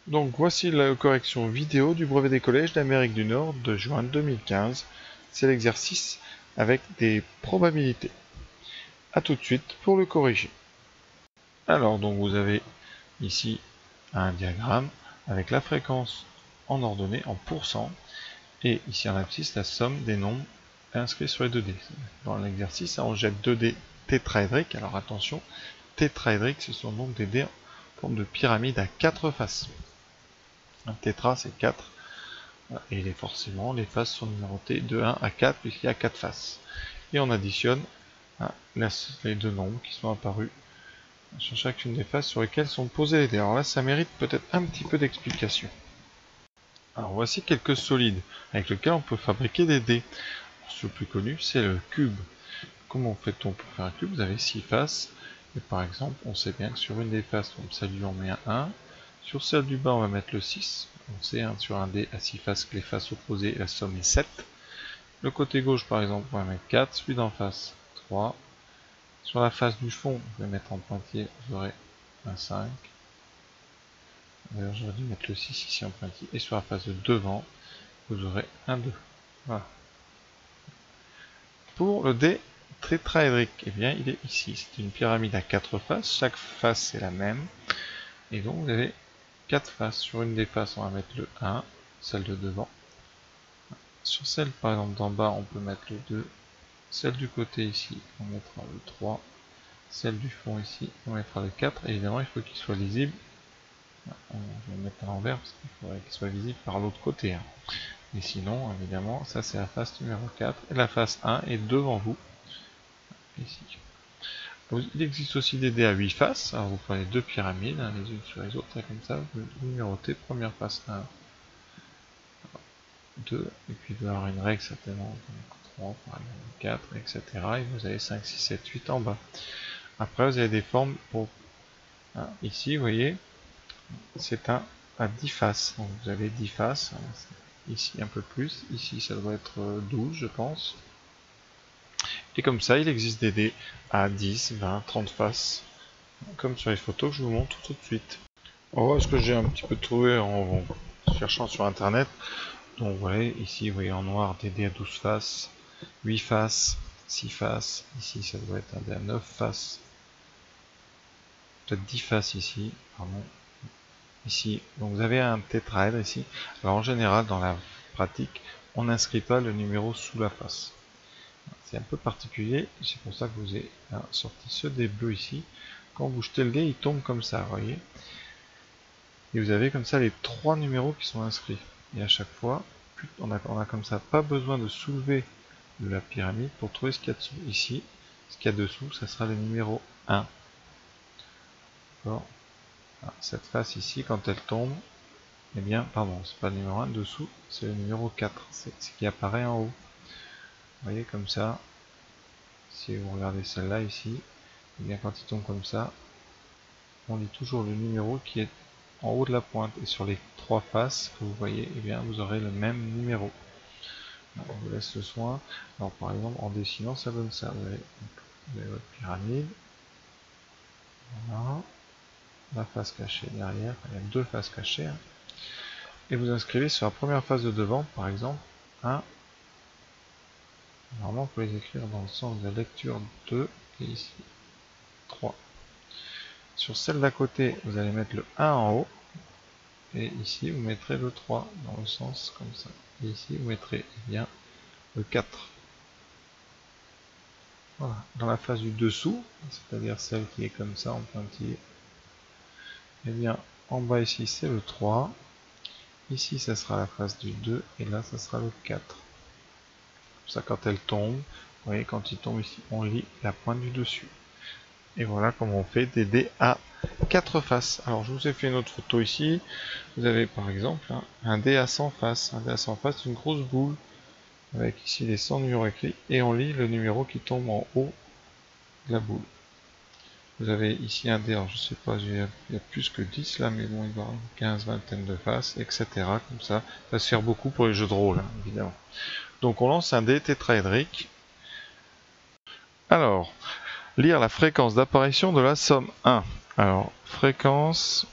Donc voici la correction vidéo du brevet des collèges d'Amérique du Nord de juin 2015. C'est l'exercice avec des probabilités. A tout de suite pour le corriger. Alors donc vous avez ici un diagramme avec la fréquence en ordonnée, en pourcent, et ici en abscisse la somme des nombres inscrits sur les 2D. Dans l'exercice, on jette 2D tétraédriques. Alors attention, tétraédriques, ce sont donc des dés en forme de pyramide à 4 faces. Un tétra, c'est 4. Et forcément, les faces sont numérotées de 1 à 4, puisqu'il y a 4 faces. Et on additionne les deux nombres qui sont apparus sur chacune des faces sur lesquelles sont posés les dés. Alors là, ça mérite peut-être un petit peu d'explication. Alors voici quelques solides avec lesquels on peut fabriquer des dés. Le plus connu, c'est le cube. Comment fait-on pour faire un cube? Vous avez 6 faces. Et par exemple, on sait bien que sur une des faces, comme celle du haut, on met un 1. Sur celle du bas, on va mettre le 6. On sait sur un dé à 6 faces que les faces opposées, la somme est 7. Le côté gauche, par exemple, on va mettre 4. Celui d'en face, 3. Sur la face du fond, je vais mettre en pointillé, j'aurai un 5. D'ailleurs, j'aurais dû mettre le 6 ici en pointillé. Et sur la face de devant, vous aurez un 2. Voilà. Pour le dé tétraédrique, eh bien, il est ici. C'est une pyramide à 4 faces. Chaque face est la même. Et donc, vous avez 4 faces. Sur une des faces, on va mettre le 1, celle de devant. Sur celle, par exemple, d'en bas, on peut mettre le 2. Celle du côté ici, on mettra le 3. Celle du fond ici, on mettra le 4. Et évidemment, il faut qu'il soit lisible. On va le mettre à l'envers parce qu'il faudrait qu'il soit visible par l'autre côté. Et sinon, évidemment, ça c'est la face numéro 4. Et la face 1 est devant vous. Ici. Il existe aussi des dés à 8 faces. Alors vous prenez deux pyramides, les unes sur les autres, et comme ça, vous numérotez première face 1, 2, et puis il doit y avoir une règle certainement, donc 3, par exemple 4, etc. Et vous avez 5, 6, 7, 8 en bas. Après, vous avez des formes pour... ici, vous voyez, c'est un à 10 faces. Donc vous avez 10 faces. Ici un peu plus. Ici, ça doit être 12, je pense. Et comme ça, il existe des dés à 10, 20, 30 faces. Comme sur les photos que je vous montre tout de suite. On voit ce que j'ai un petit peu trouvé en cherchant sur internet. Donc vous voyez, ici vous voyez en noir des dés à 12 faces, 8 faces, 6 faces, ici ça doit être un dé à 9 faces, peut-être 10 faces ici, pardon. Ici, donc vous avez un tétraèdre ici. Alors en général dans la pratique, on n'inscrit pas le numéro sous la face. C'est un peu particulier, c'est pour ça que vous avez sorti ce dé bleu ici. Quand vous jetez le dé, il tombe comme ça, vous voyez. Et vous avez comme ça les trois numéros qui sont inscrits. Et à chaque fois, on a comme ça pas besoin de soulever de la pyramide pour trouver ce qu'il y a dessous. Ici, ce qu'il y a dessous, ça sera le numéro 1. Cette face ici, quand elle tombe, eh bien, pardon, c'est pas le numéro 1, dessous, c'est le numéro 4. C'est ce qui apparaît en haut. Vous voyez comme ça, si vous regardez celle-là ici, eh bien quand il tombe comme ça, on lit toujours le numéro qui est en haut de la pointe. Et sur les trois faces que vous voyez, eh bien vous aurez le même numéro. Alors, on vous laisse le soin. Alors par exemple, en dessinant, ça donne ça. Vous avez votre pyramide. Voilà. La face cachée derrière. Il y a deux faces cachées. Et vous inscrivez sur la première face de devant, par exemple, 1. Normalement, vous pouvez les écrire dans le sens de la lecture 2 et ici 3. Sur celle d'à côté, vous allez mettre le 1 en haut. Et ici, vous mettrez le 3 dans le sens comme ça. Et ici, vous mettrez bien le 4. Voilà. Dans la face du dessous, c'est-à-dire celle qui est comme ça en pointillé, et bien en bas ici c'est le 3. Ici ça sera la face du 2 et là ça sera le 4. Comme ça quand elle tombe, vous voyez quand il tombe ici, on lit la pointe du dessus. Et voilà comment on fait des dés à 4 faces. Alors je vous ai fait une autre photo ici. Vous avez par exemple un dé à 100 faces. Un dé à 100 faces, c'est une grosse boule avec ici les 100 numéros écrits et on lit le numéro qui tombe en haut de la boule. Vous avez ici un dé, alors je sais pas, il y a plus que 10 là, mais bon, il va y avoir une 15, vingtaine de faces, etc. Comme ça, ça sert beaucoup pour les jeux de rôle, hein, évidemment. Donc on lance un dé tétraédrique. Alors, lire la fréquence d'apparition de la somme 1. Alors, fréquence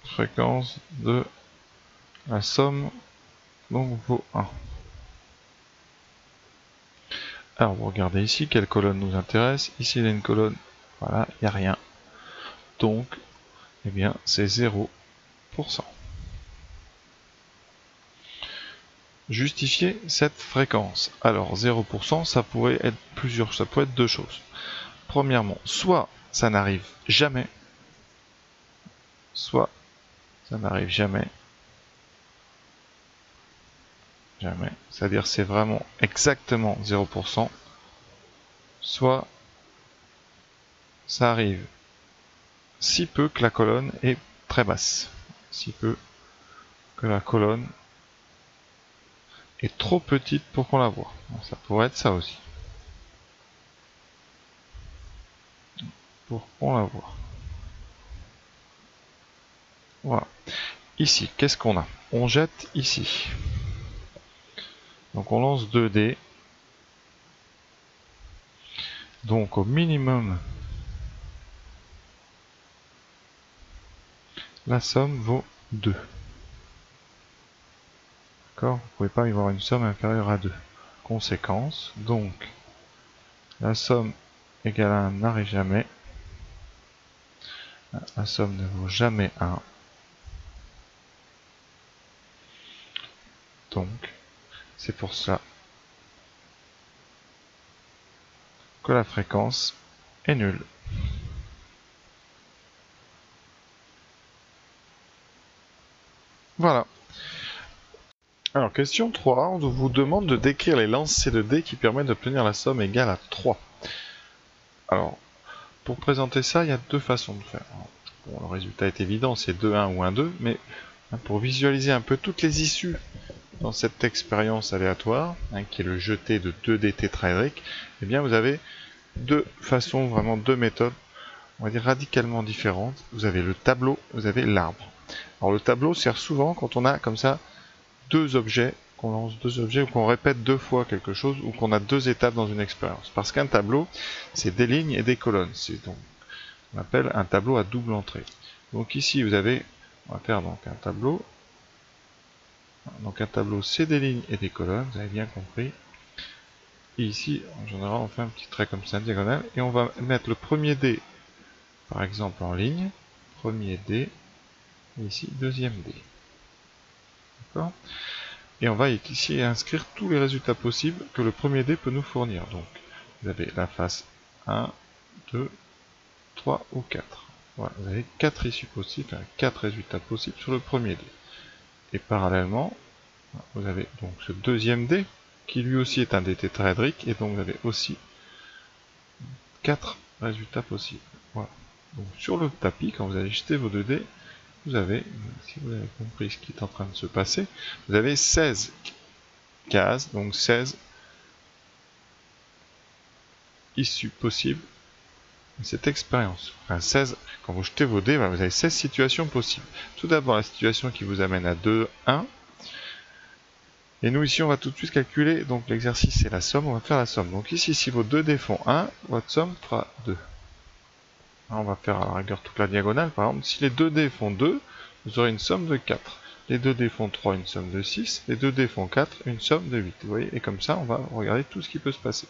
fréquence de la somme donc vaut 1. Alors vous regardez ici quelle colonne nous intéresse. Ici il y a une colonne, voilà, il n'y a rien. Donc, eh bien, c'est 0%. Justifier cette fréquence. Alors 0%, ça pourrait être ça pourrait être deux choses. Premièrement, soit ça n'arrive jamais, soit ça n'arrive jamais. Jamais. C'est-à-dire c'est vraiment exactement 0%. Soit ça arrive si peu que la colonne est très basse. Si peu que la colonne est trop petite pour qu'on la voit. Ça pourrait être ça aussi. Pour qu'on la voit. Voilà. Ici, qu'est-ce qu'on a? On jette ici. Donc on lance 2 dés. Donc au minimum, la somme vaut 2. D'accord? Vous ne pouvez pas y avoir une somme inférieure à 2. Conséquence, donc la somme égale à 1 n'arrive jamais. La somme ne vaut jamais 1. Donc, c'est pour ça que la fréquence est nulle. Voilà. Alors, question 3, on vous demande de décrire les lancers de dés qui permettent d'obtenir la somme égale à 3. Alors, pour présenter ça, il y a deux façons de faire. Bon, le résultat est évident, c'est 2-1 ou 1-2, mais pour visualiser un peu toutes les issues dans cette expérience aléatoire, qui est le jeté de 2 dés tétraédriques, eh bien vous avez deux façons, vraiment deux méthodes, on va dire radicalement différentes. Vous avez le tableau, vous avez l'arbre. Alors le tableau sert souvent quand on a comme ça deux objets, qu'on lance deux objets ou qu'on répète deux fois quelque chose ou qu'on a deux étapes dans une expérience. Parce qu'un tableau, c'est des lignes et des colonnes. C'est donc on appelle un tableau à double entrée. Donc ici vous avez, on va faire donc un tableau. Donc un tableau c'est des lignes et des colonnes, vous avez bien compris. Et ici, en général, on fait un petit trait comme ça, une diagonale, et on va mettre le premier dé, par exemple, en ligne, premier dé, et ici, deuxième dé. D'accord? Et on va ici inscrire tous les résultats possibles que le premier dé peut nous fournir. Donc, vous avez la face 1, 2, 3 ou 4. Voilà, vous avez 4 issues possibles, 4 résultats possibles sur le premier dé. Et parallèlement, vous avez donc ce deuxième dé, qui lui aussi est un dé tétraédrique, et donc vous avez aussi 4 résultats possibles. Voilà. Donc sur le tapis, quand vous allez jeter vos 2 dés, vous avez, si vous avez compris ce qui est en train de se passer, vous avez 16 cases, donc 16 issues possibles de cette expérience. Enfin 16, quand vous jetez vos dés, vous avez 16 situations possibles. Tout d'abord la situation qui vous amène à 2, 1. Et nous ici on va tout de suite calculer, donc l'exercice c'est la somme, on va faire la somme. Donc ici si vos 2 dés font 1, votre somme fera 2. On va faire à la rigueur toute la diagonale, par exemple, si les 2 dés font 2, vous aurez une somme de 4. Les 2 dés font 3, une somme de 6. Les 2 dés font 4, une somme de 8. Vous voyez, et comme ça, on va regarder tout ce qui peut se passer.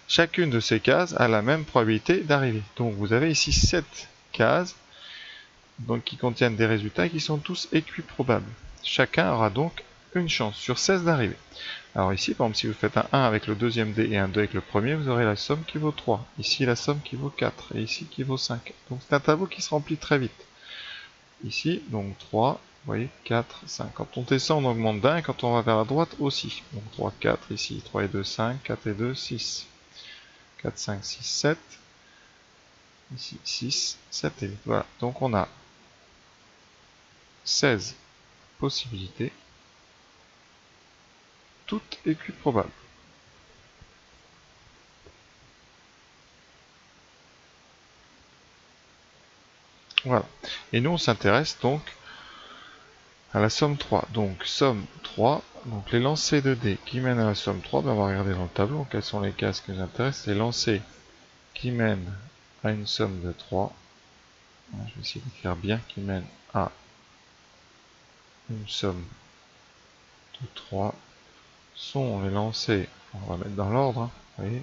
Chacune de ces cases a la même probabilité d'arriver. Donc vous avez ici 7 cases donc, qui contiennent des résultats qui sont tous équiprobables. Chacun aura donc une chance sur 16 d'arriver. Alors ici, par exemple, si vous faites un 1 avec le deuxième dé et un 2 avec le premier, vous aurez la somme qui vaut 3. Ici, la somme qui vaut 4. Et ici, qui vaut 5. Donc c'est un tableau qui se remplit très vite. Ici, donc 3, vous voyez, 4, 5. Quand on descend, on augmente d'un, et quand on va vers la droite, aussi. Donc 3, 4, ici, 3 et 2, 5, 4 et 2, 6. 4, 5, 6, 7. Ici, 6, 7 et 8. Voilà, donc on a 16 possibilités, toutes équiprobables. Voilà. Et nous, on s'intéresse donc à la somme 3. Donc, somme 3. Donc, les lancers de dés qui mènent à la somme 3, ben, on va regarder dans le tableau quelles sont les cases qui nous intéressent. Les lancers qui mènent à une somme de 3. Je vais essayer de faire bien, qui mènent à une somme de 3 sont les lancers, on va mettre dans l'ordre, hein, vous voyez,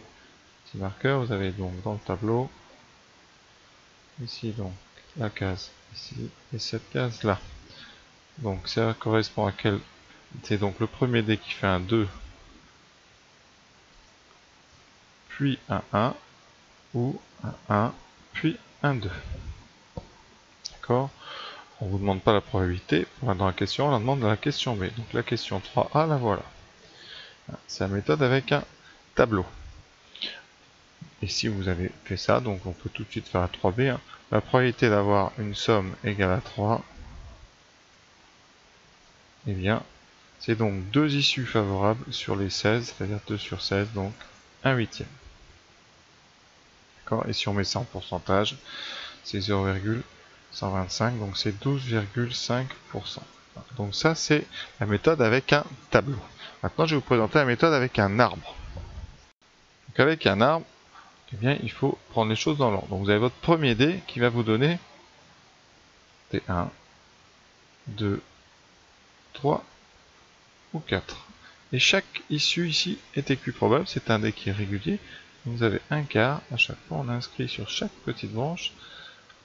petit marqueur, vous avez donc dans le tableau, ici donc la case ici, et cette case là. Donc ça correspond à quel... C'est donc le premier dé qui fait un 2, puis un 1, ou un 1, puis un 2. D'accord? On ne vous demande pas la probabilité dans la question, on la demande dans la question B. Donc la question 3A, la voilà. C'est la méthode avec un tableau. Et si vous avez fait ça, donc on peut tout de suite faire la 3B. Hein. La probabilité d'avoir une somme égale à 3, eh bien, c'est donc 2 issues favorables sur les 16, c'est-à-dire 2 sur 16, donc 1 huitième. D'accord? Et si on met ça en pourcentage, c'est 0,125, donc c'est 12,5%. Donc ça, c'est la méthode avec un tableau. Maintenant, je vais vous présenter la méthode avec un arbre. Donc avec un arbre, eh bien, il faut prendre les choses dans l'ordre. Donc vous avez votre premier dé qui va vous donner des 1, 2, 3 ou 4. Et chaque issue ici est équiprobable, c'est un dé qui est régulier. Vous avez un quart, à chaque fois on inscrit sur chaque petite branche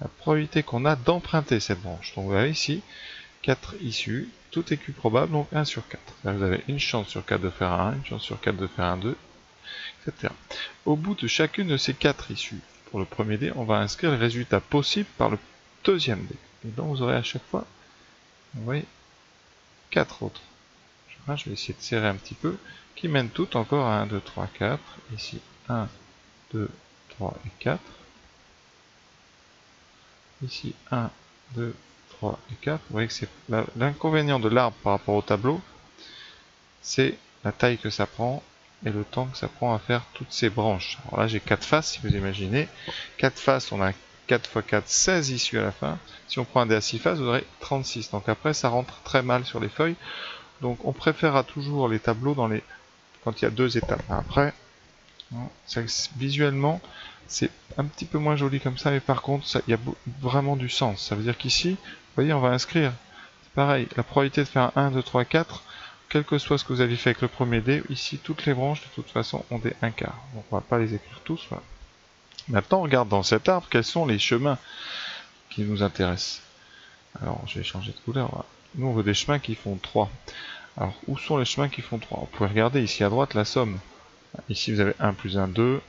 la probabilité qu'on a d'emprunter cette branche. Donc vous avez ici 4 issues, tout équiprobable, donc 1 sur 4. Là, vous avez une chance sur 4 de faire un 1, une chance sur 4 de faire un 2, etc. Au bout de chacune de ces 4 issues, pour le premier dé, on va inscrire les résultats possibles par le deuxième dé. Et donc vous aurez à chaque fois, vous voyez, 4 autres. Je vais essayer de serrer un petit peu, qui mènent toutes encore à 1, 2, 3, 4. Ici, 1, 2, 3 et 4. Ici, 1, 2, 3 et 4. Vous voyez que c'est l'inconvénient de l'arbre par rapport au tableau, c'est la taille que ça prend et le temps que ça prend à faire toutes ces branches. Alors là, j'ai 4 faces, si vous imaginez. 4 faces, on a 4 x 4, 16 issues à la fin. Si on prend un dé à 6 faces, vous aurez 36. Donc après, ça rentre très mal sur les feuilles. Donc on préférera toujours les tableaux quand il y a 2 étapes. Après, visuellement, c'est un petit peu moins joli comme ça, mais par contre, il y a vraiment du sens. Ça veut dire qu'ici, vous voyez, on va inscrire, c'est pareil, la probabilité de faire un 1, 2, 3, 4, quel que soit ce que vous avez fait avec le premier dé, ici, toutes les branches, de toute façon, ont des 1 quart. Donc on va pas les écrire tous. Voilà. Maintenant, on regarde dans cet arbre, quels sont les chemins qui nous intéressent. Alors, je vais changer de couleur. Voilà. Nous, on veut des chemins qui font 3. Alors, où sont les chemins qui font 3? Vous pouvez regarder ici à droite la somme. Ici, vous avez 1 plus 1, 2.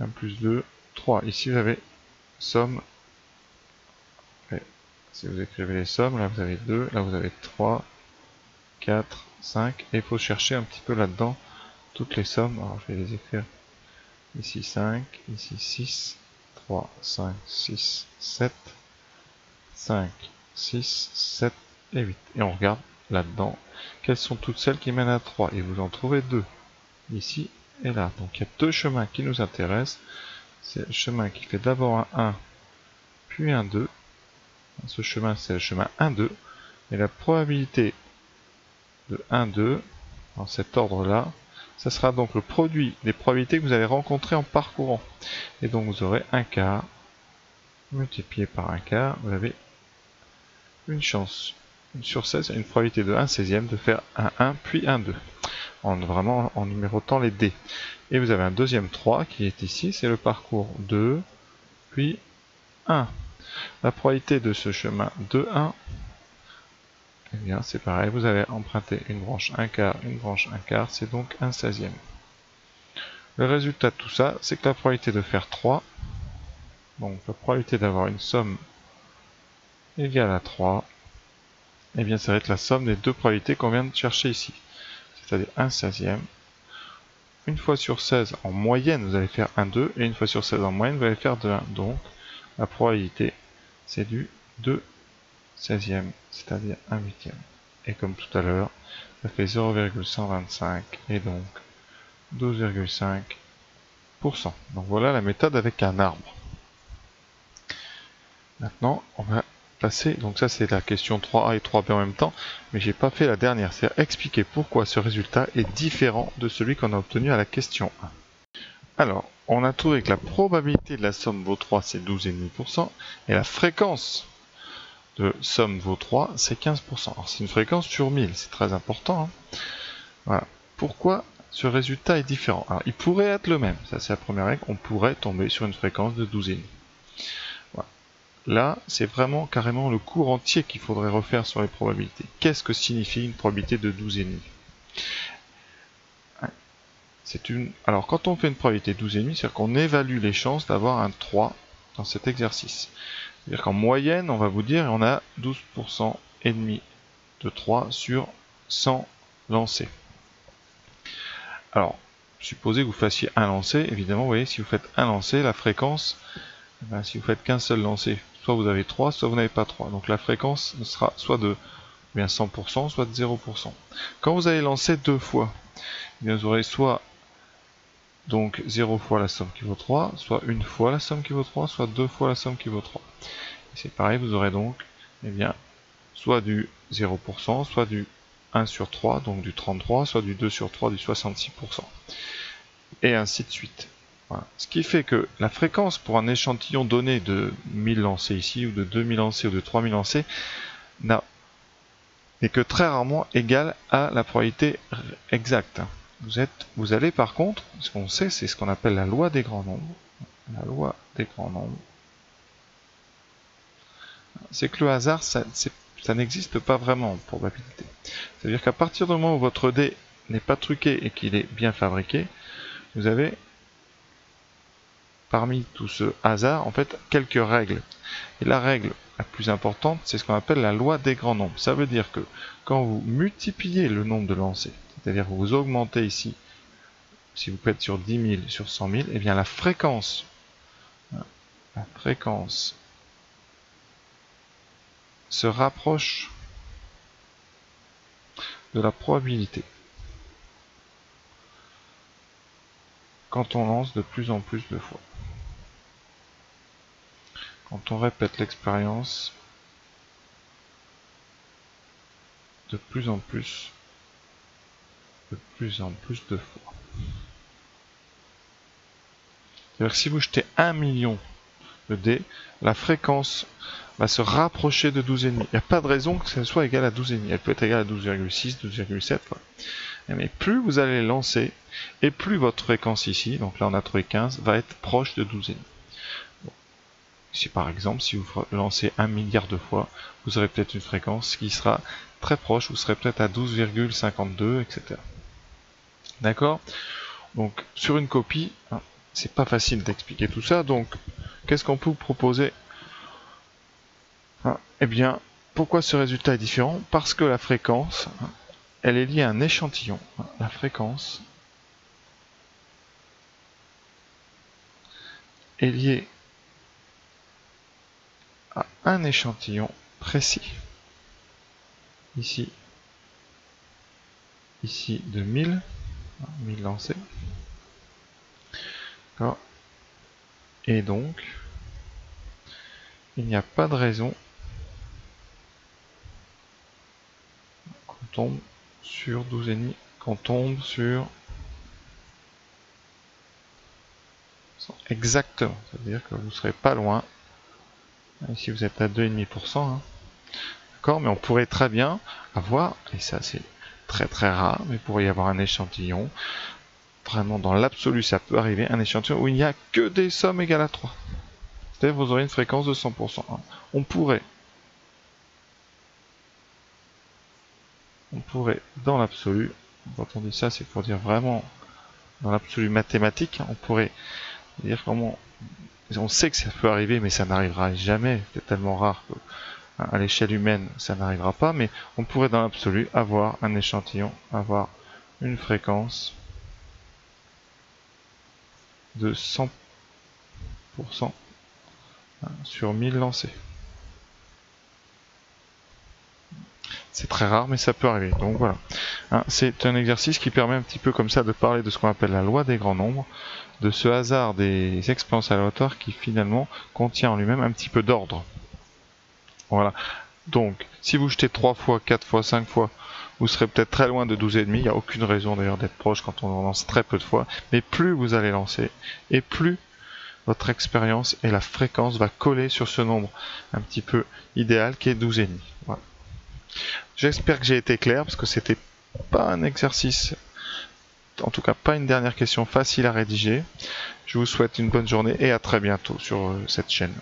1 plus 2, 3. Ici, vous avez somme. Et si vous écrivez les sommes, là, vous avez 2. Là, vous avez 3, 4, 5. Et il faut chercher un petit peu là-dedans toutes les sommes. Alors, je vais les écrire. Ici, 5. Ici, 6. 3, 5, 6, 7. 5, 6, 7 et 8. Et on regarde là-dedans quelles sont toutes celles qui mènent à 3. Et vous en trouvez 2. Ici et là. Donc il y a 2 chemins qui nous intéressent. C'est le chemin qui fait d'abord un 1, puis un 2. Ce chemin, c'est le chemin 1, 2. Et la probabilité de 1, 2, dans cet ordre-là, ça sera donc le produit des probabilités que vous allez rencontrer en parcourant. Et donc vous aurez un quart multiplié par un quart. Vous avez une chance, une sur 16, une probabilité de 1 16e de faire un 1 puis un 2. Vraiment en numérotant les dés. Et vous avez un deuxième 3 qui est ici, c'est le parcours 2, puis 1. La probabilité de ce chemin 2, 1, eh bien c'est pareil, vous allez emprunter une branche 1 quart, une branche 1 quart, c'est donc 1 16e. Le résultat de tout ça, c'est que la probabilité de faire 3, donc la probabilité d'avoir une somme égale à 3, eh bien ça va être la somme des deux probabilités qu'on vient de chercher ici. C'est-à-dire 1 16e. Une fois sur 16 en moyenne, vous allez faire 1, 2, et une fois sur 16 en moyenne, vous allez faire 2, 1. Donc, la probabilité, c'est du 2 16e, c'est-à-dire 1 huitième. Et comme tout à l'heure, ça fait 0,125, et donc 12,5%. Donc voilà la méthode avec un arbre. Maintenant, on va passer, donc ça c'est la question 3A et 3B en même temps, mais j'ai pas fait la dernière, c'est expliquer pourquoi ce résultat est différent de celui qu'on a obtenu à la question 1. Alors, on a trouvé que la probabilité de la somme vaut 3, c'est 12,5%, et la fréquence de somme vaut 3, c'est 15%. Alors c'est une fréquence sur 1000, c'est très important. Hein. Voilà. Pourquoi ce résultat est différent? Alors il pourrait être le même, ça c'est la première règle, on pourrait tomber sur une fréquence de 12,5. Voilà. Là, c'est vraiment carrément le cours entier qu'il faudrait refaire sur les probabilités. Qu'est-ce que signifie une probabilité de 12,5? Alors quand on fait une probabilité de 12,5, c'est-à-dire qu'on évalue les chances d'avoir un 3 dans cet exercice. C'est-à-dire qu'en moyenne, on va vous dire, on a 12% et demi de 3 sur 100 lancés. Alors, supposez que vous fassiez un lancer, évidemment, vous voyez, si vous faites un lancer, la fréquence, si vous faites qu'un seul lancer, soit vous avez 3, soit vous n'avez pas 3. Donc la fréquence sera soit de 100%, soit de 0%. Quand vous allez lancer 2 fois, vous aurez soit donc 0 fois la somme qui vaut 3, soit 1 fois la somme qui vaut 3, soit 2 fois la somme qui vaut 3. Et c'est pareil, vous aurez donc soit du 0%, soit du 1 sur 3, donc du 33, soit du 2 sur 3, du 66%. Et ainsi de suite. Voilà. Ce qui fait que la fréquence pour un échantillon donné de 1000 lancés ici, ou de 2000 lancés, ou de 3000 lancés, n'est que très rarement égale à la probabilité exacte. Vous allez par contre, ce qu'on sait, c'est ce qu'on appelle la loi des grands nombres. La loi des grands nombres. C'est que le hasard, ça n'existe pas vraiment en probabilité. C'est-à-dire qu'à partir du moment où votre dé n'est pas truqué et qu'il est bien fabriqué, vous avez, parmi tout ce hasard, en fait, quelques règles. Et la règle la plus importante, c'est ce qu'on appelle la loi des grands nombres. Ça veut dire que quand vous multipliez le nombre de lancers, c'est-à-dire que vous augmentez ici, si vous faites sur 10 000, sur 100 000, et bien la fréquence se rapproche de la probabilité quand on lance de plus en plus de fois. Quand on répète l'expérience de plus en plus de fois. C'est-à-dire que si vous jetez 1 million de dés, la fréquence va se rapprocher de 12,5. Il n'y a pas de raison que ça soit égal à 12,5. Elle peut être égale à 12,6, 12,7. Mais plus vous allez lancer, et plus votre fréquence ici, donc là on a trouvé 15, va être proche de 12,5. Bon. Ici par exemple, si vous lancez 1 milliard de fois, vous aurez peut-être une fréquence qui sera très proche, vous serez peut-être à 12,52, etc. D'accord? Donc sur une copie, c'est pas facile d'expliquer tout ça, donc qu'est-ce qu'on peut vous proposer? Eh bien, pourquoi ce résultat est différent? Parce que la fréquence, elle est liée à un échantillon. La fréquence est liée à un échantillon précis. Ici de 1000 lancés. Et donc, il n'y a pas de raison qu'on tombe sur 12,5, qu'on tombe sur exactement, c'est-à-dire que vous ne serez pas loin. Ici vous êtes à 2,5%, d'accord, mais on pourrait très bien avoir, et ça c'est très très rare, mais il pourrait y avoir un échantillon, vraiment dans l'absolu ça peut arriver, un échantillon où il n'y a que des sommes égales à 3. C'est-à-dire que vous aurez une fréquence de 100%. On pourrait dans l'absolu, quand on dit ça c'est pour dire vraiment dans l'absolu mathématique, on pourrait dire comment, on sait que ça peut arriver mais ça n'arrivera jamais, c'est tellement rare que à l'échelle humaine ça n'arrivera pas, mais on pourrait dans l'absolu avoir un échantillon, avoir une fréquence de 100% sur 1000 lancés. C'est très rare, mais ça peut arriver. Donc voilà. C'est un exercice qui permet un petit peu comme ça de parler de ce qu'on appelle la loi des grands nombres, de ce hasard des expériences aléatoires qui finalement contient en lui-même un petit peu d'ordre. Voilà. Donc, si vous jetez 3 fois, 4 fois, 5 fois, vous serez peut-être très loin de 12,5. Il n'y a aucune raison d'ailleurs d'être proche quand on en lance très peu de fois. Mais plus vous allez lancer, et plus votre expérience et la fréquence va coller sur ce nombre un petit peu idéal qui est 12,5. Voilà. J'espère que j'ai été clair parce que c'était pas un exercice, en tout cas pas une dernière question facile à rédiger. Je vous souhaite une bonne journée et à très bientôt sur cette chaîne.